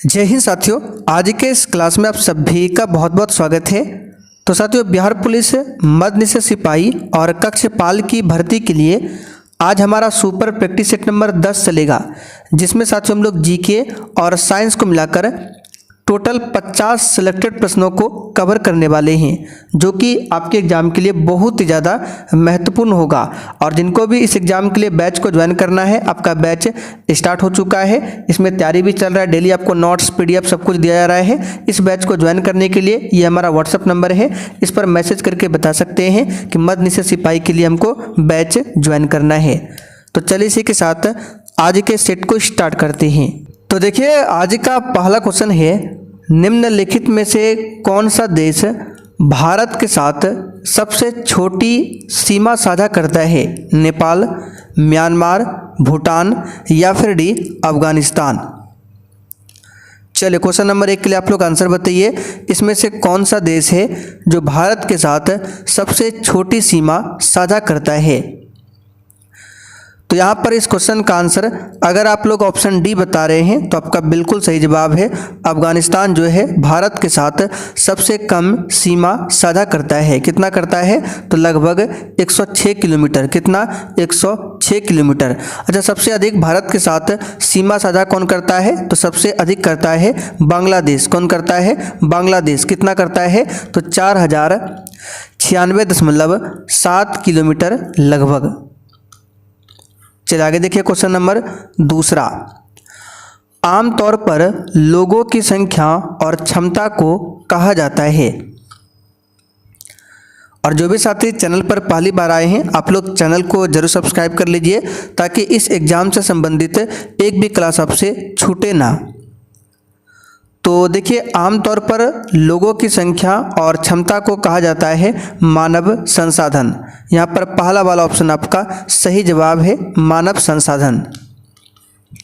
जय हिंद साथियों, आज के इस क्लास में आप सभी का बहुत बहुत स्वागत है। तो साथियों, बिहार पुलिस मध्य निषेध सिपाही और कक्षपाल की भर्ती के लिए आज हमारा सुपर प्रैक्टिस सेट नंबर 10 चलेगा, जिसमें साथियों हम लोग जीके और साइंस को मिलाकर टोटल 50 सिलेक्टेड प्रश्नों को कवर करने वाले हैं, जो कि आपके एग्ज़ाम के लिए बहुत ही ज़्यादा महत्वपूर्ण होगा। और जिनको भी इस एग्ज़ाम के लिए बैच को ज्वाइन करना है, आपका बैच स्टार्ट हो चुका है, इसमें तैयारी भी चल रहा है, डेली आपको नोट्स पीडीएफ सब कुछ दिया जा रहा है। इस बैच को ज्वाइन करने के लिए ये हमारा व्हाट्सअप नंबर है, इस पर मैसेज करके बता सकते हैं कि मध्य निषेध सिपाही के लिए हमको बैच ज्वाइन करना है। तो चलिए इसी के साथ आज के सेट को स्टार्ट करते हैं। तो देखिए, आज का पहला क्वेश्चन है, निम्नलिखित में से कौन सा देश भारत के साथ सबसे छोटी सीमा साझा करता है? नेपाल, म्यांमार, भूटान या फिर डी अफगानिस्तान। चलिए, क्वेश्चन नंबर 1 के लिए आप लोग आंसर बताइए, इसमें से कौन सा देश है जो भारत के साथ सबसे छोटी सीमा साझा करता है? तो यहाँ पर इस क्वेश्चन का आंसर अगर आप लोग ऑप्शन डी बता रहे हैं तो आपका बिल्कुल सही जवाब है। अफगानिस्तान जो है भारत के साथ सबसे कम सीमा साझा करता है। कितना करता है? तो लगभग 106 किलोमीटर। कितना? 106 किलोमीटर। अच्छा, सबसे अधिक भारत के साथ सीमा साझा कौन करता है? तो सबसे अधिक करता है बांग्लादेश। कौन करता है? बांग्लादेश। कितना करता है? तो 4096.7 किलोमीटर लगभग। चलिए आगे देखिए, क्वेश्चन नंबर 2। आमतौर पर लोगों की संख्या और क्षमता को कहा जाता है। और जो भी साथी चैनल पर पहली बार आए हैं, आप लोग चैनल को जरूर सब्सक्राइब कर लीजिए, ताकि इस एग्जाम से संबंधित एक भी क्लास आपसे छूटे ना। तो देखिए, आमतौर पर लोगों की संख्या और क्षमता को कहा जाता है मानव संसाधन। यहाँ पर पहला वाला ऑप्शन आपका सही जवाब है, मानव संसाधन।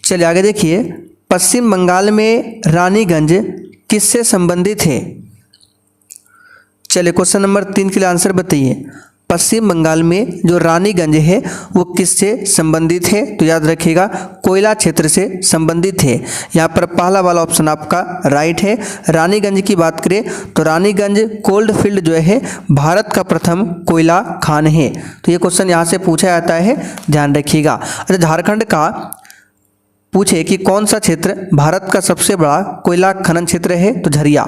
चलिए आगे देखिए, पश्चिम बंगाल में रानीगंज किससे संबंधित है? चलिए क्वेश्चन नंबर 3 के लिए आंसर बताइए। पश्चिम बंगाल में जो रानीगंज है वो किससे संबंधित है? तो याद रखिएगा, कोयला क्षेत्र से संबंधित है। यहाँ पर पहला वाला ऑप्शन आपका राइट है। रानीगंज की बात करें तो रानीगंज कोल्ड फील्ड जो है भारत का प्रथम कोयला खान है। तो ये क्वेश्चन यहाँ से पूछा जाता है, ध्यान रखिएगा। अच्छा, झारखंड का पूछे कि कौन सा क्षेत्र भारत का सबसे बड़ा कोयला खनन क्षेत्र है? तो झरिया।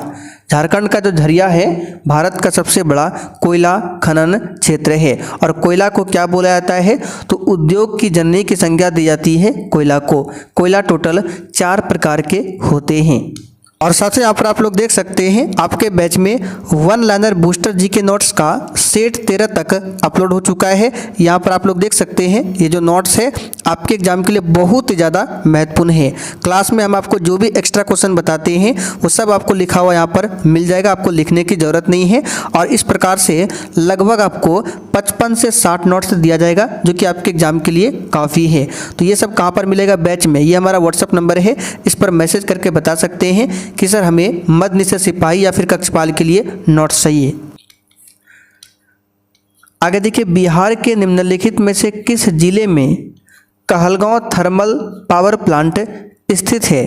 झारखंड का जो झरिया है भारत का सबसे बड़ा कोयला खनन क्षेत्र है। और कोयला को क्या बोला जाता है? तो उद्योग की जननी की संज्ञा दी जाती है कोयला को। कोयला टोटल 4 प्रकार के होते हैं। और साथ ही यहाँ पर आप लोग देख सकते हैं, आपके बैच में 1 लाइनर बूस्टर जी के नोट्स का सेट 13 तक अपलोड हो चुका है। यहाँ पर आप लोग देख सकते हैं, ये जो नोट्स है आपके एग्जाम के लिए बहुत ही ज़्यादा महत्वपूर्ण है। क्लास में हम आपको जो भी एक्स्ट्रा क्वेश्चन बताते हैं वो सब आपको लिखा हुआ यहाँ पर मिल जाएगा, आपको लिखने की ज़रूरत नहीं है। और इस प्रकार से लगभग आपको 55 से 60 नोट्स दिया जाएगा, जो कि आपके एग्जाम के लिए काफ़ी है। तो ये सब कहाँ पर मिलेगा? बैच में। ये हमारा व्हाट्सअप नंबर है, इस पर मैसेज करके बता सकते हैं कि सर हमें मध्य निषेध सिपाही या फिर कक्षपाल के लिए नोट्स चाहिए। आगे देखिए, बिहार के निम्नलिखित में से किस जिले में कहलगांव थर्मल पावर प्लांट स्थित है?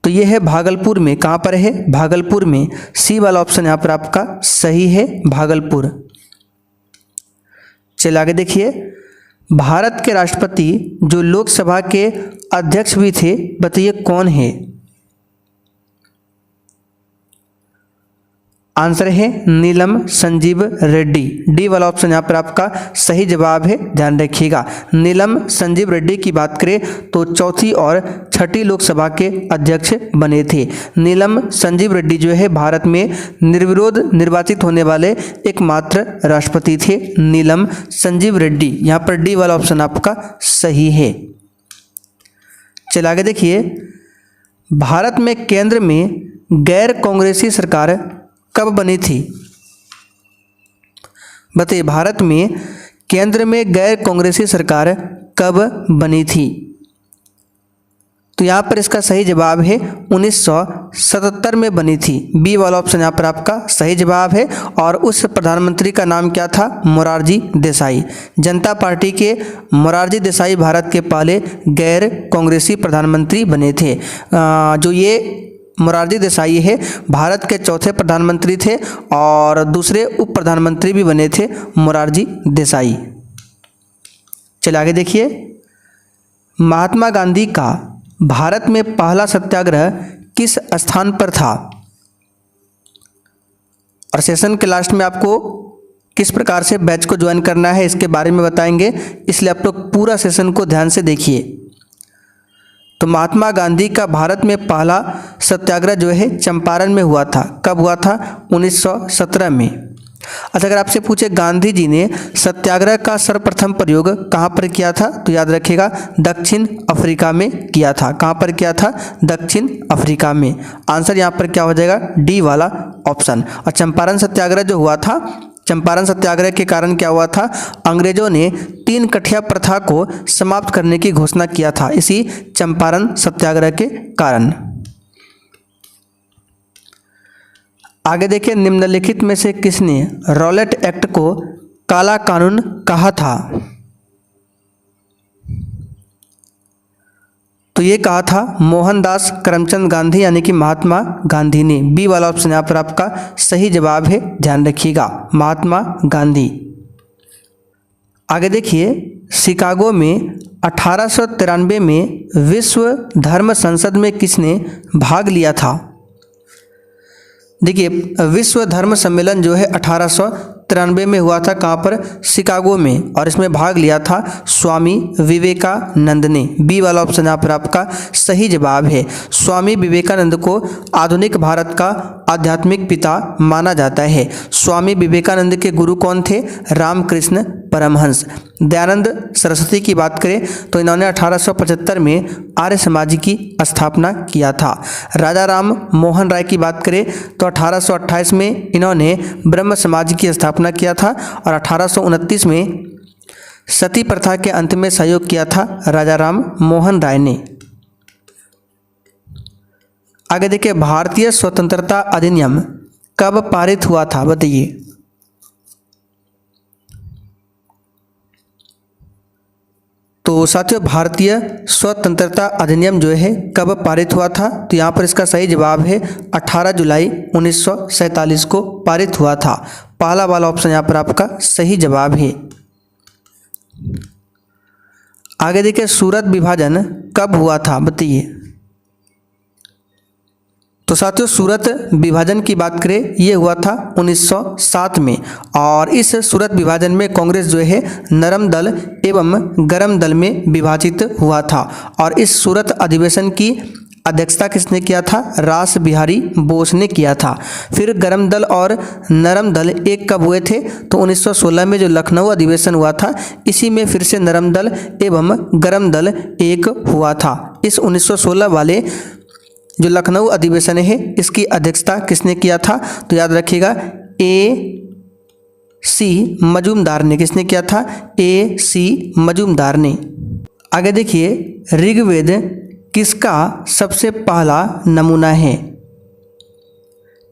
तो यह है भागलपुर में। कहाँ पर है? भागलपुर में। सी वाला ऑप्शन यहाँ पर आपका सही है, भागलपुर। चलिए आगे देखिए, भारत के राष्ट्रपति जो लोकसभा के अध्यक्ष भी थे, बताइए कौन है? आंसर है नीलम संजीव रेड्डी। डी वाला ऑप्शन यहाँ पर आपका सही जवाब है, ध्यान रखिएगा। नीलम संजीव रेड्डी की बात करें तो 4ठी और 6ठी लोकसभा के अध्यक्ष बने थे। नीलम संजीव रेड्डी जो है भारत में निर्विरोध निर्वाचित होने वाले एकमात्र राष्ट्रपति थे, नीलम संजीव रेड्डी। यहाँ पर डी वाला ऑप्शन आपका सही है। चलिए आगे देखिए, भारत में केंद्र में गैर कांग्रेसी सरकार कब बनी थी? बताइए, भारत में केंद्र में गैर कांग्रेसी सरकार कब बनी थी? तो यहाँ पर इसका सही जवाब है 1977 में बनी थी। बी वाला ऑप्शन यहाँ पर आपका सही जवाब है। और उस प्रधानमंत्री का नाम क्या था? मोरारजी देसाई। जनता पार्टी के मोरारजी देसाई भारत के पहले गैर कांग्रेसी प्रधानमंत्री बने थे। जो ये मोरारजी देसाई है भारत के चौथे प्रधानमंत्री थे और दूसरे उप प्रधानमंत्री भी बने थे मोरारजी देसाई। चलिए आगे देखिए, महात्मा गांधी का भारत में पहला सत्याग्रह किस स्थान पर था? और सेशन के लास्ट में आपको किस प्रकार से बैच को ज्वाइन करना है इसके बारे में बताएंगे, इसलिए आप लोग पूरा सेशन को ध्यान से देखिए। तो महात्मा गांधी का भारत में पहला सत्याग्रह जो है चंपारण में हुआ था। कब हुआ था? 1917 में। अच्छा, अगर आपसे पूछे गांधी जी ने सत्याग्रह का सर्वप्रथम प्रयोग कहाँ पर किया था, तो याद रखिएगा दक्षिण अफ्रीका में किया था। कहाँ पर किया था? दक्षिण अफ्रीका में। आंसर यहाँ पर क्या हो जाएगा? डी वाला ऑप्शन। और चंपारण सत्याग्रह जो हुआ था, चंपारण सत्याग्रह के कारण क्या हुआ था? अंग्रेजों ने 3 कठिया प्रथा को समाप्त करने की घोषणा किया था इसी चंपारण सत्याग्रह के कारण। आगे देखिए, निम्नलिखित में से किसने रॉलेट एक्ट को काला कानून कहा था? तो ये कहा था मोहनदास करमचंद गांधी यानी कि महात्मा गांधी ने। बी वाला ऑप्शन यहाँ पर आपका सही जवाब है, ध्यान रखिएगा, महात्मा गांधी। आगे देखिए, शिकागो में 1893 में विश्व धर्म संसद में किसने भाग लिया था? देखिए, विश्व धर्म सम्मेलन जो है 1893 में हुआ था। कहाँ पर? शिकागो में। और इसमें भाग लिया था स्वामी विवेकानंद ने। बी वाला ऑप्शन यहाँ पर आपका सही जवाब है। स्वामी विवेकानंद को आधुनिक भारत का आध्यात्मिक पिता माना जाता है। स्वामी विवेकानंद के गुरु कौन थे? रामकृष्ण परमहंस। दयानंद सरस्वती की बात करें तो इन्होंने 1875 में आर्य समाज की स्थापना किया था। राजा राम मोहन राय की बात करें तो 1828 में इन्होंने ब्रह्म समाज की स्थापना किया था और 1829 में सती प्रथा के अंत में सहयोग किया था राजा राम मोहन राय ने। आगे देखिए, भारतीय स्वतंत्रता अधिनियम कब पारित हुआ था? बताइए। तो साथियों, भारतीय स्वतंत्रता अधिनियम जो है कब पारित हुआ था? तो यहाँ पर इसका सही जवाब है 18 जुलाई 1947 को पारित हुआ था। पहला वाला ऑप्शन यहाँ पर आपका सही जवाब है। आगे देखिए, सूरत विभाजन कब हुआ था? बताइए। तो साथियों, सूरत विभाजन की बात करें ये हुआ था 1907 में। और इस सूरत विभाजन में कांग्रेस जो है नरम दल एवं गरम दल में विभाजित हुआ था। और इस सूरत अधिवेशन की अध्यक्षता किसने किया था? रास बिहारी बोस ने किया था। फिर गरम दल और नरम दल एक कब हुए थे? तो 1916 में जो लखनऊ अधिवेशन हुआ था इसी में फिर से नरम दल एवं गरम दल एक हुआ था। इस 1916 वाले जो लखनऊ अधिवेशन है इसकी अध्यक्षता किसने किया था? तो याद रखिएगा A.C. मजूमदार ने। किसने किया था? A.C. मजूमदार ने। आगे देखिए, ऋग्वेद किसका सबसे पहला नमूना है?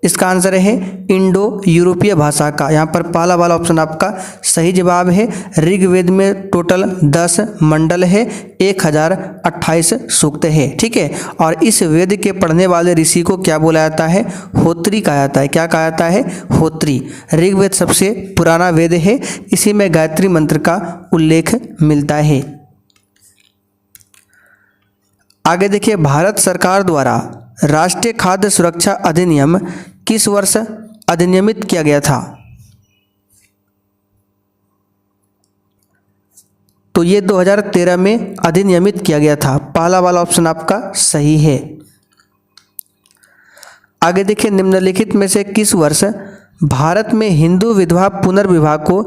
इसका आंसर है इंडो यूरोपीय भाषा का। यहाँ पर पहला वाला ऑप्शन आपका सही जवाब है। ऋग्वेद में टोटल 10 मंडल है, 1028 सूक्त है। ठीक है, और इस वेद के पढ़ने वाले ऋषि को क्या बोला जाता है? होत्री कहा जाता है। क्या कहा जाता है? होत्री। ऋग्वेद सबसे पुराना वेद है, इसी में गायत्री मंत्र का उल्लेख मिलता है। आगे देखिए, भारत सरकार द्वारा राष्ट्रीय खाद्य सुरक्षा अधिनियम किस वर्ष अधिनियमित किया गया था? तो ये 2013 में अधिनियमित किया गया था। पहला वाला ऑप्शन आपका सही है। आगे देखिए, निम्नलिखित में से किस वर्ष भारत में हिंदू विधवा पुनर्विवाह को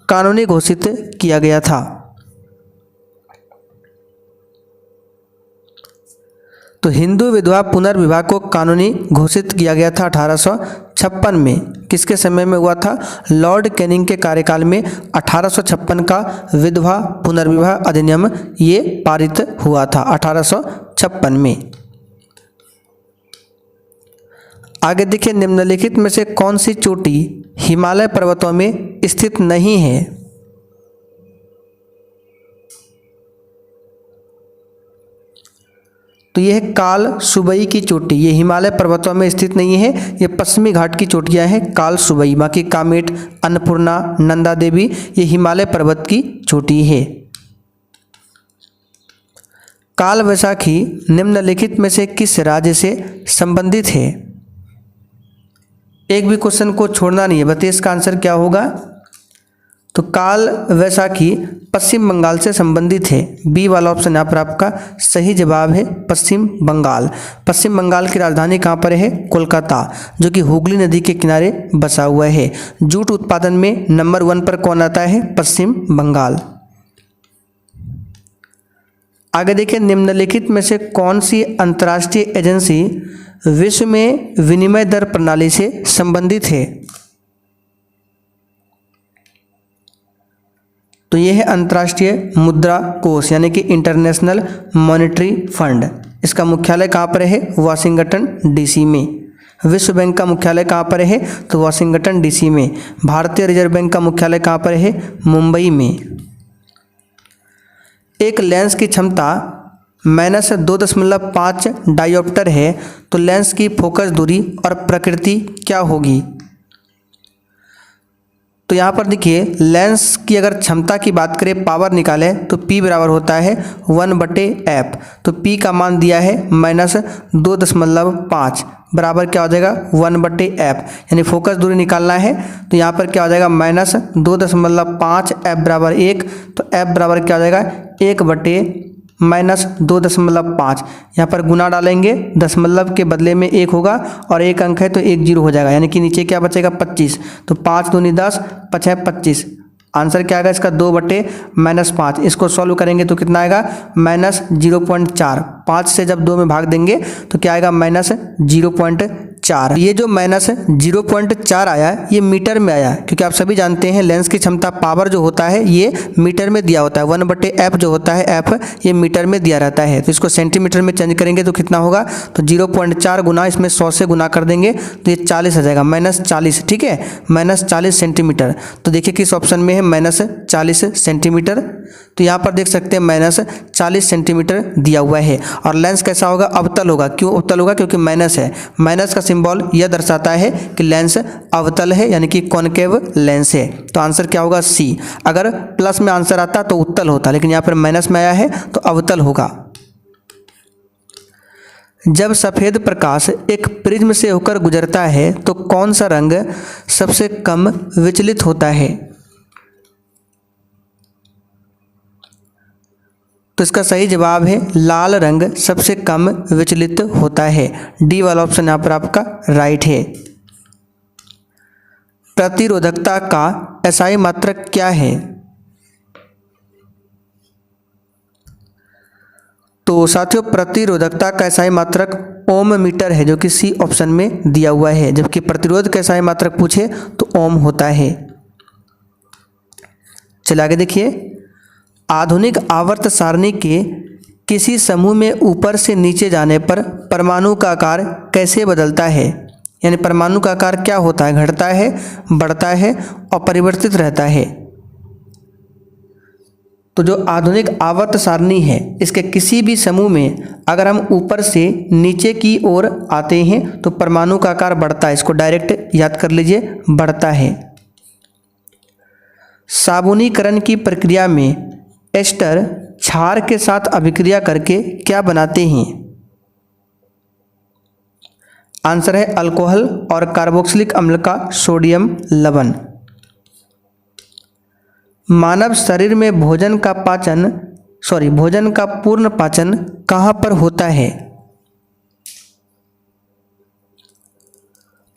कानूनी घोषित किया गया था? तो हिंदू विधवा पुनर्विवाह को कानूनी घोषित किया गया था 1856 में। किसके समय में हुआ था? लॉर्ड कैनिंग के कार्यकाल में 1856 का विधवा पुनर्विवाह अधिनियम ये पारित हुआ था 1856 1956 में। आगे देखिए, निम्नलिखित में से कौन सी चोटी हिमालय पर्वतों में स्थित नहीं है? तो यह है काल सुबई की चोटी। ये हिमालय पर्वतों में स्थित नहीं है, ये पश्चिमी घाट की चोटियां हैं काल सुबई। बाकी कामेट, अन्नपूर्णा, नंदा देवी ये हिमालय पर्वत की चोटी है। काल वैशाखी निम्नलिखित में से किस राज्य से संबंधित है? एक भी क्वेश्चन को छोड़ना नहीं है, बताइए इसका आंसर क्या होगा। तो काल वैशाखी पश्चिम बंगाल से संबंधित है। बी वाला ऑप्शन यहाँ पर आपका सही जवाब है, पश्चिम बंगाल। पश्चिम बंगाल की राजधानी कहाँ पर है? कोलकाता, जो कि हुगली नदी के किनारे बसा हुआ है। जूट उत्पादन में नंबर 1 पर कौन आता है? पश्चिम बंगाल। आगे देखिए, निम्नलिखित में से कौन सी अंतर्राष्ट्रीय एजेंसी विश्व में विनिमय दर प्रणाली से संबंधित है? तो यह है अंतर्राष्ट्रीय मुद्रा कोष, यानी कि इंटरनेशनल मॉनेटरी फंड। इसका मुख्यालय कहाँ पर है? वाशिंगटन डीसी में। विश्व बैंक का मुख्यालय कहाँ पर है? तो वाशिंगटन डीसी में। भारतीय रिजर्व बैंक का मुख्यालय कहाँ पर है? मुंबई में। एक लेंस की क्षमता -2.5 डायोप्टर है, तो लेंस की फोकस दूरी और प्रकृति क्या होगी? तो यहाँ पर देखिए, लेंस की अगर क्षमता की बात करें, पावर निकालें, तो P बराबर होता है 1/f। तो P का मान दिया है -2.5 बराबर क्या हो जाएगा? 1/f। यानी फोकस दूरी निकालना है, तो यहाँ पर क्या हो जाएगा? -2.5 f बराबर 1। तो f बराबर क्या हो जाएगा? 1/-2.5। यहाँ पर गुना डालेंगे, दशमलव के बदले में 1 होगा और 1 अंक है तो 1 0 हो जाएगा, यानी कि नीचे क्या बचेगा? 25। तो 5 दूनी 10, 5 है 25। आंसर क्या आएगा इसका? 2/-5। इसको सॉल्व करेंगे तो कितना आएगा? -0.4। 5 से जब 2 में भाग देंगे तो क्या आएगा? -0.4। ये जो -0.4 आया ये मीटर में आया, क्योंकि आप सभी जानते हैं लेंस की क्षमता पावर जो होता है ये मीटर में दिया होता है। 1/f जो होता है, f ये मीटर में दिया रहता है। तो इसको सेंटीमीटर में चेंज करेंगे तो कितना होगा? तो 0.4 गुना इसमें 100 से गुना कर देंगे तो ये 40 आ जाएगा, -40। ठीक है, -40 सेंटीमीटर। तो देखिए किस ऑप्शन में है -40 सेंटीमीटर। तो यहाँ पर देख सकते हैं -40 सेंटीमीटर दिया हुआ है। और लेंस कैसा होगा? अवतल होगा। क्यों अवतल होगा? क्योंकि माइनस है। माइनस का सिंबल यह दर्शाता है कि लेंस अवतल है, यानी कि कॉनकेव लेंस है। तो आंसर क्या होगा? सी। अगर प्लस में आंसर आता तो उत्तल होता, लेकिन यहाँ पर माइनस में आया है तो अवतल होगा। जब सफ़ेद प्रकाश एक प्रिज्म से होकर गुजरता है तो कौन सा रंग सबसे कम विचलित होता है? तो इसका सही जवाब है लाल रंग सबसे कम विचलित होता है। डी वाला ऑप्शन यहाँ पर आपका राइट है। प्रतिरोधकता का एसआई मात्रक क्या है? तो साथियों, प्रतिरोधकता का एसआई मात्रक ओम मीटर है, जो कि सी ऑप्शन में दिया हुआ है। जबकि प्रतिरोध का एसआई मात्रक पूछे तो ओम होता है। चलिए आगे देखिए, आधुनिक आवर्त सारणी के किसी समूह में ऊपर से नीचे जाने पर परमाणु का आकार कैसे बदलता है? यानी परमाणु का आकार क्या होता है? घटता है, बढ़ता है और परिवर्तित रहता है। तो जो आधुनिक आवर्त सारणी है, इसके किसी भी समूह में अगर हम ऊपर से नीचे की ओर आते हैं तो परमाणु का आकार बढ़ता है। इसको डायरेक्ट याद कर लीजिए, बढ़ता है। साबुनीकरण की प्रक्रिया में एस्टर क्षार के साथ अभिक्रिया करके क्या बनाते हैं? आंसर है अल्कोहल और कार्बोक्सिलिक अम्ल का सोडियम लवण। मानव शरीर में भोजन का पूर्ण पाचन कहाँ पर होता है?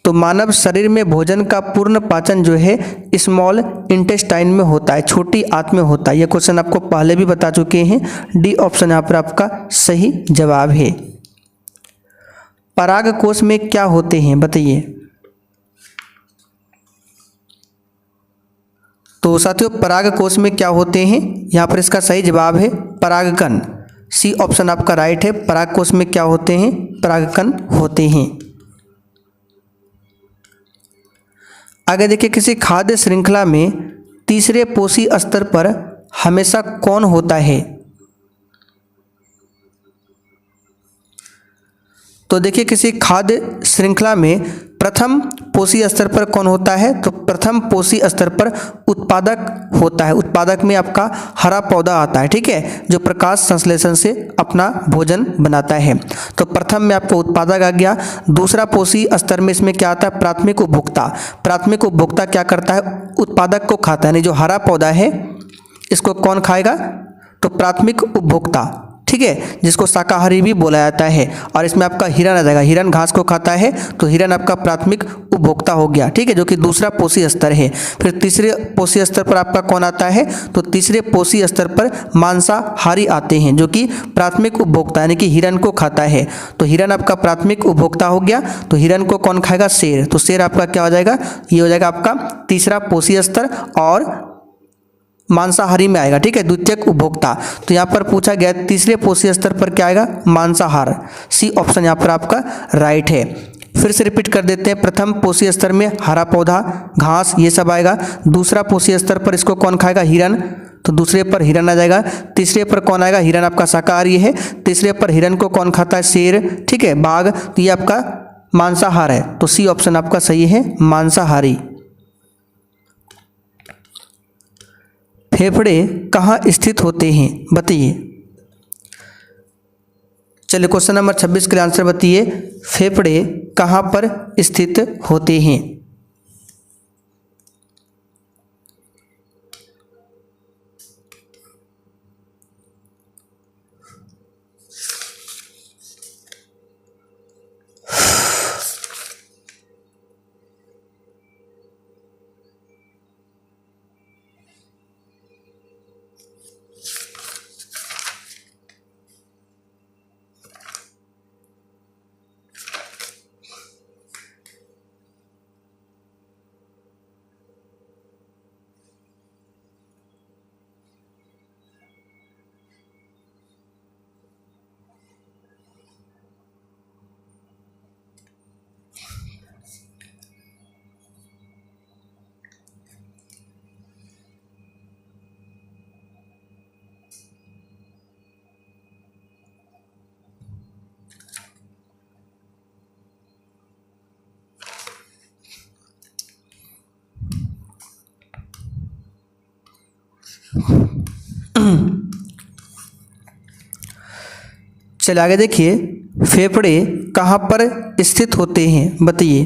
तो मानव शरीर में भोजन का पूर्ण पाचन जो है स्मॉल इंटेस्टाइन में होता है, छोटी आंत में होता है। यह क्वेश्चन आपको पहले भी बता चुके हैं। डी ऑप्शन यहाँ पर आपका सही जवाब है। पराग कोश में क्या होते हैं बताइए? तो साथियों, पराग कोश में क्या होते हैं? यहाँ पर इसका सही जवाब है परागकण। सी ऑप्शन आपका राइट है। परागकोश में क्या होते हैं? परागकण होते हैं। आगे देखिए, किसी खाद्य श्रृंखला में तीसरे पोषी स्तर पर हमेशा कौन होता है? तो देखिए, किसी खाद्य श्रृंखला में प्रथम पोषी स्तर पर कौन होता है? तो प्रथम पोषी स्तर पर उत्पादक होता है। उत्पादक में आपका हरा पौधा आता है, ठीक है, जो प्रकाश संश्लेषण से अपना भोजन बनाता है। तो प्रथम में आपको उत्पादक आ गया। दूसरा पोषी स्तर में इसमें क्या आता है? प्राथमिक उपभोक्ता। प्राथमिक उपभोक्ता क्या करता है? उत्पादक को खाता है, यानी जो हरा पौधा है इसको कौन खाएगा? तो प्राथमिक उपभोक्ता, ठीक है, जिसको शाकाहारी भी बोला जाता है। और इसमें आपका हिरन आ जाएगा। हिरन घास को खाता है, तो हिरन आपका प्राथमिक उपभोक्ता हो गया, ठीक है, जो कि दूसरा पोषी स्तर है। फिर तीसरे पोषी स्तर पर आपका कौन आता है? तो तीसरे पोषी स्तर पर मांसाहारी आते हैं, जो कि प्राथमिक उपभोक्ता यानी कि हिरन को खाता है। तो हिरन आपका प्राथमिक उपभोक्ता हो गया। तो हिरन को कौन खाएगा? शेर। तो शेर आपका क्या हो जाएगा? ये हो जाएगा आपका तीसरा पोषी स्तर और मांसाहारी में आएगा, ठीक है, द्वितीयक उपभोक्ता। तो यहाँ पर पूछा गया तीसरे पोषी स्तर पर क्या आएगा? मांसाहार। सी ऑप्शन यहाँ पर आपका राइट है। फिर से रिपीट कर देते हैं। प्रथम पोषी स्तर में हरा पौधा, घास, ये सब आएगा। दूसरा पोषी स्तर पर इसको कौन खाएगा? हिरन। तो दूसरे पर हिरन आ जाएगा। तीसरे पर कौन आएगा? हिरन आपका शाकाहारी है। तीसरे पर हिरन को कौन खाता है? शेर, ठीक है, बाघ। तो ये आपका मांसाहार है। तो सी ऑप्शन आपका सही है, मांसाहारी। फेफड़े कहाँ स्थित होते हैं? बताइए। चलिए, क्वेश्चन नंबर 26 के आंसर बताइए। फेफड़े कहाँ पर स्थित होते हैं? चलिए आगे देखिए, फेफड़े कहाँ पर स्थित होते हैं? बताइए।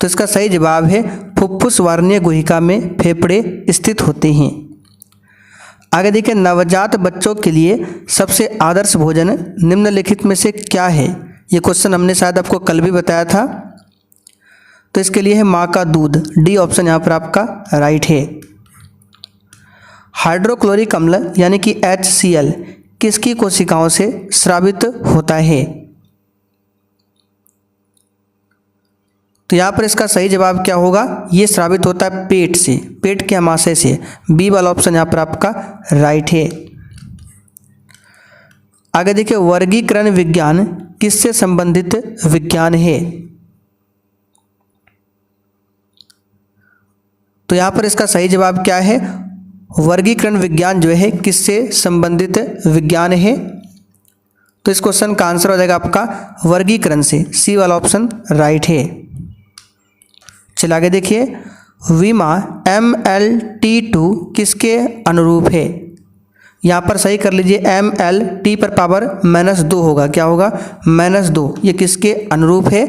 तो इसका सही जवाब है फुफ्फुस वार्णीय गुहिका में फेफड़े स्थित होते हैं। आगे देखिए, नवजात बच्चों के लिए सबसे आदर्श भोजन निम्नलिखित में से क्या है? ये क्वेश्चन हमने शायद आपको कल भी बताया था। तो इसके लिए है माँ का दूध। डी ऑप्शन यहाँ पर आपका राइट है। हाइड्रोक्लोरिक अम्ल यानी कि HCl किसकी कोशिकाओं से स्रावित होता है? तो यहाँ पर इसका सही जवाब क्या होगा? ये स्रावित होता है पेट से, पेट के अमाशय से। बी वाला ऑप्शन यहाँ पर आपका राइट है। आगे देखिए, वर्गीकरण विज्ञान किससे संबंधित विज्ञान है? तो यहाँ पर इसका सही जवाब क्या है? वर्गीकरण विज्ञान जो है किससे संबंधित विज्ञान है? तो इस क्वेश्चन का आंसर हो जाएगा आपका वर्गीकरण से। सी वाला ऑप्शन राइट है। चलिए आगे देखिए, विमा MLT2 किसके अनुरूप है? यहाँ पर सही कर लीजिए, MLT पर पावर -2 होगा। क्या होगा? -2। ये किसके अनुरूप है,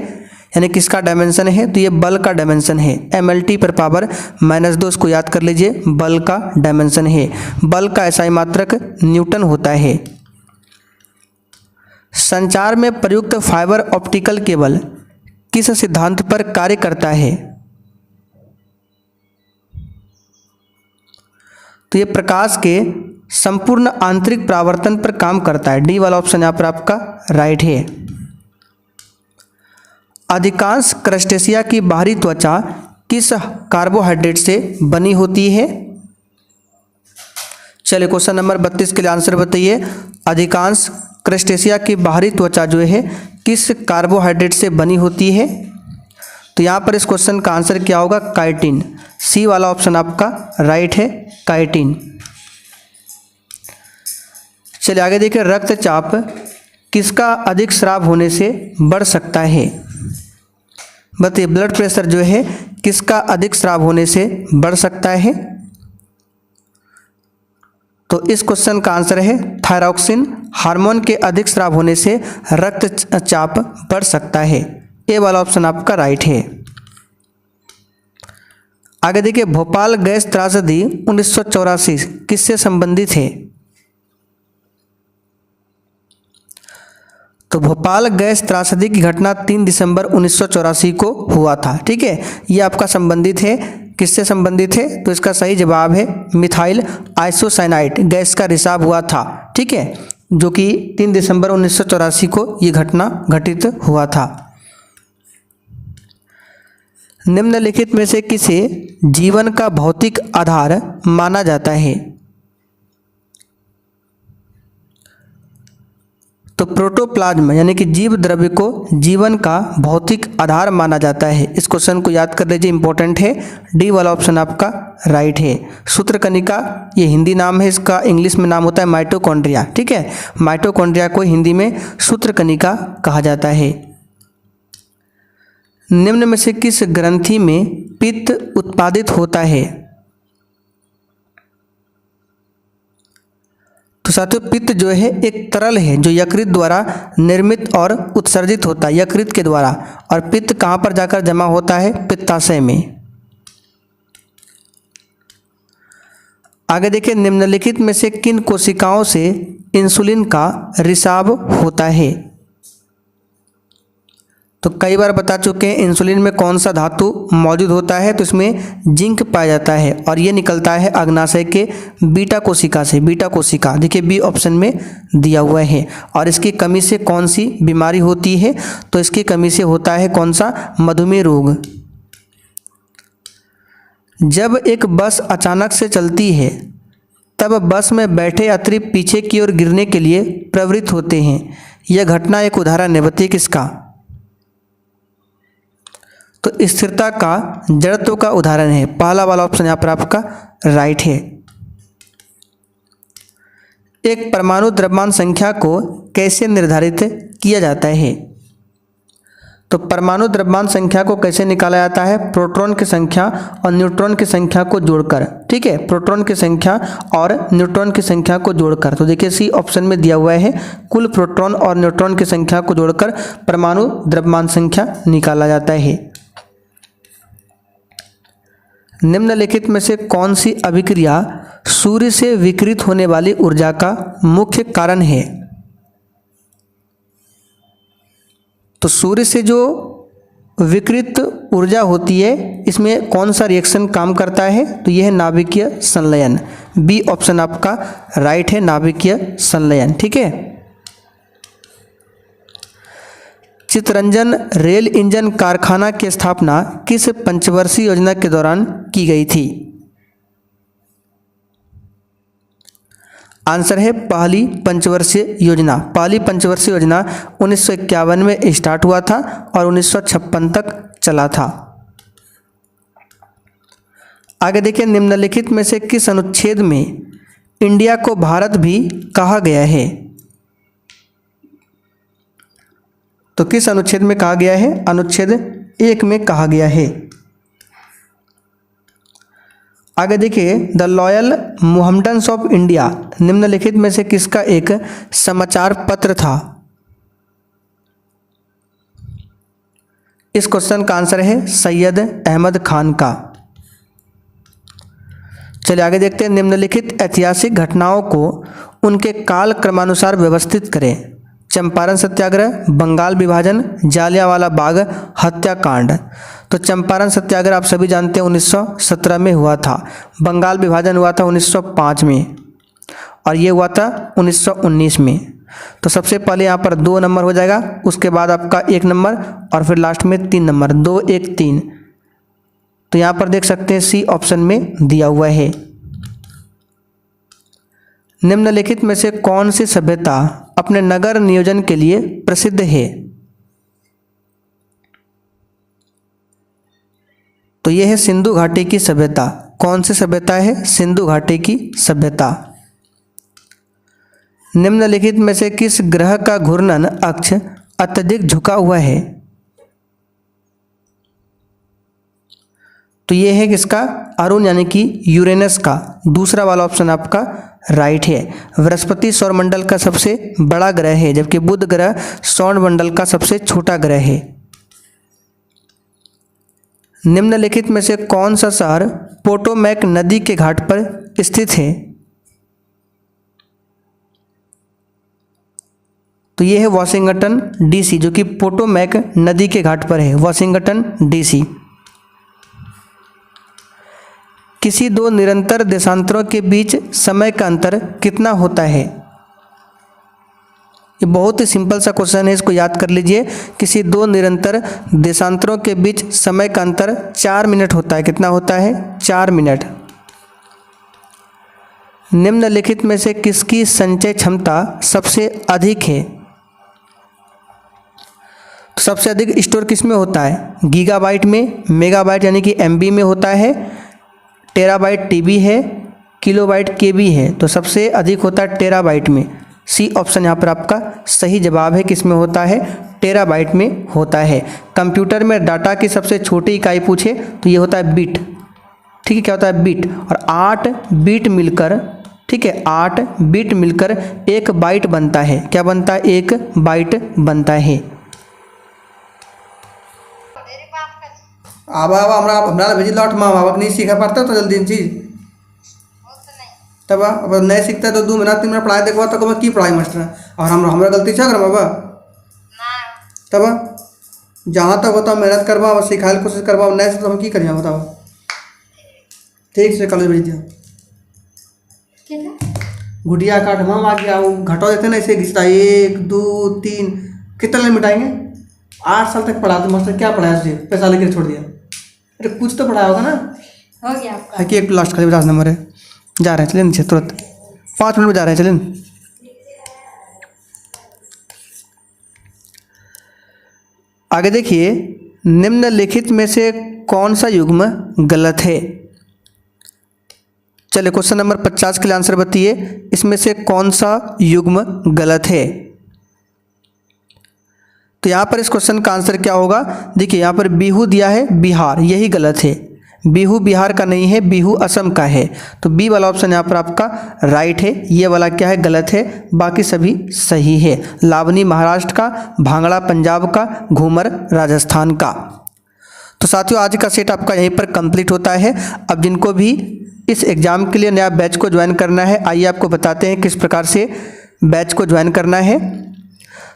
यानी किसका डायमेंशन है? तो ये बल का डायमेंशन है। MLT पर पावर -2, इसको याद कर लीजिए, बल का डायमेंशन है। बल का SI मात्रक न्यूटन होता है। संचार में प्रयुक्त फाइबर ऑप्टिकल केबल किस सिद्धांत पर कार्य करता है? तो ये प्रकाश के संपूर्ण आंतरिक परावर्तन पर काम करता है। डी वाला ऑप्शन यहाँ पर आपका राइट है। अधिकांश क्रस्टेशिया की बाहरी त्वचा किस कार्बोहाइड्रेट से बनी होती है? चलिए क्वेश्चन नंबर 32 के लिए आंसर बताइए। अधिकांश क्रस्टेशिया की बाहरी त्वचा जो है किस कार्बोहाइड्रेट से बनी होती है? तो यहाँ पर इस क्वेश्चन का आंसर क्या होगा? काइटिन। सी वाला ऑप्शन आपका राइट है, काइटिन। चलिए आगे देखिए, रक्तचाप किसका अधिक स्राव होने से बढ़ सकता है? बताइए, ब्लड प्रेशर जो है किसका अधिक स्राव होने से बढ़ सकता है? तो इस क्वेश्चन का आंसर है थायरॉक्सिन हार्मोन के अधिक स्राव होने से रक्तचाप बढ़ सकता है। ए वाला ऑप्शन आपका राइट है। आगे देखिए, भोपाल गैस त्रासदी 1984 किससे संबंधित है? तो भोपाल गैस त्रासदी की घटना 3 दिसंबर 1984 को हुआ था। ठीक है, ये आपका संबंधित है, किससे संबंधित है? तो इसका सही जवाब है मिथाइल आइसोसाइनाइड गैस का रिसाव हुआ था। ठीक है, जो कि 3 दिसंबर 1984 को ये घटना घटित हुआ था। निम्नलिखित में से किसे जीवन का भौतिक आधार माना जाता है? तो प्रोटोप्लाज्म यानी कि जीव द्रव्य को जीवन का भौतिक आधार माना जाता है। इस क्वेश्चन को याद कर लीजिए, इंपॉर्टेंट है। डी वाला ऑप्शन आपका राइट है। सूत्रकनिका ये हिंदी नाम है, इसका इंग्लिश में नाम होता है माइटोकॉन्ड्रिया। ठीक है, माइटोकॉन्ड्रिया को हिंदी में सूत्रकनिका कहा जाता है। निम्न में से किस ग्रंथि में पित्त उत्पादित होता है? तो साथियों, पित्त जो है एक तरल है जो यकृत द्वारा निर्मित और उत्सर्जित होता है, यकृत के द्वारा। और पित्त कहाँ पर जाकर जमा होता है? पित्ताशय में। आगे देखिए, निम्नलिखित में से किन कोशिकाओं से इंसुलिन का रिसाव होता है? तो कई बार बता चुके हैं इंसुलिन में कौन सा धातु मौजूद होता है। तो इसमें जिंक पाया जाता है और ये निकलता है अग्नाशय के बीटा कोशिका से। बीटा कोशिका देखिए बी ऑप्शन में दिया हुआ है। और इसकी कमी से कौन सी बीमारी होती है? तो इसकी कमी से होता है कौन सा? मधुमेह रोग। जब एक बस अचानक से चलती है तब बस में बैठे यात्री पीछे की ओर गिरने के लिए प्रवृत्त होते हैं। यह घटना एक उदाहरण है, बताइए किसका? तो स्थिरता का जड़त्व का उदाहरण है। पहला वाला ऑप्शन यहाँ पर आपका राइट है। एक परमाणु द्रव्यमान संख्या को कैसे निर्धारित किया जाता है? तो परमाणु द्रव्यमान संख्या को कैसे निकाला जाता है? प्रोटॉन की संख्या और न्यूट्रॉन की संख्या को जोड़कर। ठीक है, प्रोटॉन की संख्या और न्यूट्रॉन की संख्या को जोड़कर। तो देखिए सी ऑप्शन में दिया हुआ है, कुल प्रोटॉन और न्यूट्रॉन की संख्या को जोड़कर परमाणु द्रव्यमान संख्या निकाला जाता है। निम्नलिखित में से कौन सी अभिक्रिया सूर्य से विकिरित होने वाली ऊर्जा का मुख्य कारण है? तो सूर्य से जो विकिरित ऊर्जा होती है, इसमें कौन सा रिएक्शन काम करता है? तो यह है नाभिकीय संलयन। बी ऑप्शन आपका राइट है, नाभिकीय संलयन। ठीक है, चितरंजन रेल इंजन कारखाना की स्थापना किस पंचवर्षीय योजना के दौरान की गई थी? आंसर है पहली पंचवर्षीय योजना। पहली पंचवर्षीय योजना 1951 में स्टार्ट हुआ था और 1956 तक चला था। आगे देखिए, निम्नलिखित में से किस अनुच्छेद में इंडिया को भारत भी कहा गया है? तो किस अनुच्छेद में कहा गया है? अनुच्छेद 1 में कहा गया है। आगे देखिए, the loyal Mohammedans of India निम्नलिखित में से किसका एक समाचार पत्र था? इस क्वेश्चन का आंसर है सैयद अहमद खान का। चलिए आगे देखते हैं, निम्नलिखित ऐतिहासिक घटनाओं को उनके काल क्रमानुसार व्यवस्थित करें। चंपारण सत्याग्रह, बंगाल विभाजन, जालियांवाला बाग हत्याकांड। तो चंपारण सत्याग्रह आप सभी जानते हैं 1917 में हुआ था। बंगाल विभाजन हुआ था 1905 में और ये हुआ था 1919 में। तो सबसे पहले यहाँ पर 2 नंबर हो जाएगा, उसके बाद आपका 1 नंबर और फिर लास्ट में 3 नंबर, 2 1 3। तो यहाँ पर देख सकते हैं सी ऑप्शन में दिया हुआ है। निम्नलिखित में से कौन सी सभ्यता अपने नगर नियोजन के लिए प्रसिद्ध है? तो यह है सिंधु घाटी की सभ्यता। कौन सी सभ्यता है? सिंधु घाटी की सभ्यता। निम्नलिखित में से किस ग्रह का घूर्णन अक्ष अत्यधिक झुका हुआ है? तो ये है किसका? अरुण यानी कि यूरेनस का। दूसरा वाला ऑप्शन आपका राइट है। बृहस्पति सौरमंडल का सबसे बड़ा ग्रह है, जबकि बुध ग्रह सौरमंडल का सबसे छोटा ग्रह है। निम्नलिखित में से कौन सा शहर पोटोमैक नदी के घाट पर स्थित है? तो ये है वाशिंगटन डीसी, जो कि पोटोमैक नदी के घाट पर है, वाशिंगटन डीसी। किसी दो निरंतर देशांतरों के बीच समय का अंतर कितना होता है? ये बहुत ही सिंपल सा क्वेश्चन है, इसको याद कर लीजिए। किसी दो निरंतर देशांतरों के बीच समय का अंतर 4 मिनट होता है। कितना होता है? 4 मिनट। निम्नलिखित में से किसकी संचय क्षमता सबसे अधिक है? तो सबसे अधिक स्टोर किस में होता है? गीगाबाइट में, मेगाबाइट यानी कि एमबी में होता है, टेराबाइट टीबी है, किलोबाइट केबी है। तो सबसे अधिक होता है टेराबाइट में। सी ऑप्शन यहाँ पर आपका सही जवाब है। किस में होता है? टेराबाइट में होता है। कंप्यूटर में डाटा की सबसे छोटी इकाई पूछे तो ये होता है बिट। ठीक है, क्या होता है? बिट। और 8 बिट मिलकर, ठीक है, 8 बिट मिलकर 1 बाइट बनता है। क्या बनता है? 1 बाइट बनता है। आबा हमरा भेजी लौट माँ बाबा नहीं सीखा पड़ता तो जल्दी चीज तब अब नहीं सीखता है तो 2 महीना 3 महीना पढ़ाई देखो तो की पढ़ाई मास्टर और हमरा गलती छा कर बाबा तब जहाँ तक होता मेहनत करवा सिखाए कोशिश करवा नहीं तो हम की करिए बताओ। ठीक से कॉलेज भेज दिया गुटिया काट हम आ गया घटो देते ना इसे घिसता 1 2 3 कितना मिटाएंगे? 8 साल तक पढ़ा तो मास्टर क्या पढ़ाया तुझे? पैसा लेकर छोड़ दिया। अरे कुछ तो पढ़ाया होगा ना? हो गया आपका। है कि एक लास्ट खाली 50 नंबर है। जा रहे हैं चलें नीचे तुरंत 5 मिनट में जा रहे हैं चलें। आगे देखिए, निम्नलिखित में से कौन सा युग्म गलत है? चलिए क्वेश्चन नंबर 50 के लिए आंसर बताइए, इसमें से कौन सा युग्म गलत है? तो यहाँ पर इस क्वेश्चन का आंसर क्या होगा? देखिए यहाँ पर बिहू दिया है बिहार, यही गलत है। बिहू बिहार का नहीं है, बिहू असम का है। तो बी वाला ऑप्शन यहाँ पर आपका राइट है। ये वाला क्या है? गलत है। बाकी सभी सही है। लावनी महाराष्ट्र का, भांगड़ा पंजाब का, घूमर राजस्थान का। तो साथियों आज का सेट आपका यहीं पर कंप्लीट होता है। अब जिनको भी इस एग्ज़ाम के लिए नया बैच को ज्वाइन करना है, आइए आपको बताते हैं किस प्रकार से बैच को ज्वाइन करना है।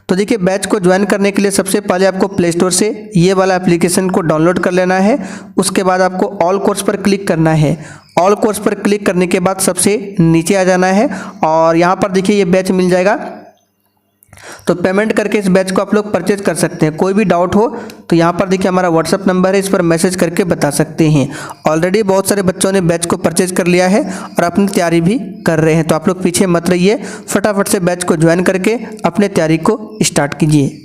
तो देखिए बैच को ज्वाइन करने के लिए सबसे पहले आपको प्ले स्टोर से ये वाला एप्लीकेशन को डाउनलोड कर लेना है। उसके बाद आपको ऑल कोर्स पर क्लिक करना है। ऑल कोर्स पर क्लिक करने के बाद सबसे नीचे आ जाना है और यहाँ पर देखिए ये बैच मिल जाएगा। तो पेमेंट करके इस बैच को आप लोग परचेज कर सकते हैं। कोई भी डाउट हो तो यहाँ पर देखिए हमारा व्हाट्सअप नंबर है, इस पर मैसेज करके बता सकते हैं। ऑलरेडी बहुत सारे बच्चों ने बैच को परचेज कर लिया है और अपनी तैयारी भी कर रहे हैं। तो आप लोग पीछे मत रहिए, फटाफट से बैच को ज्वाइन करके अपने तैयारी को स्टार्ट कीजिए।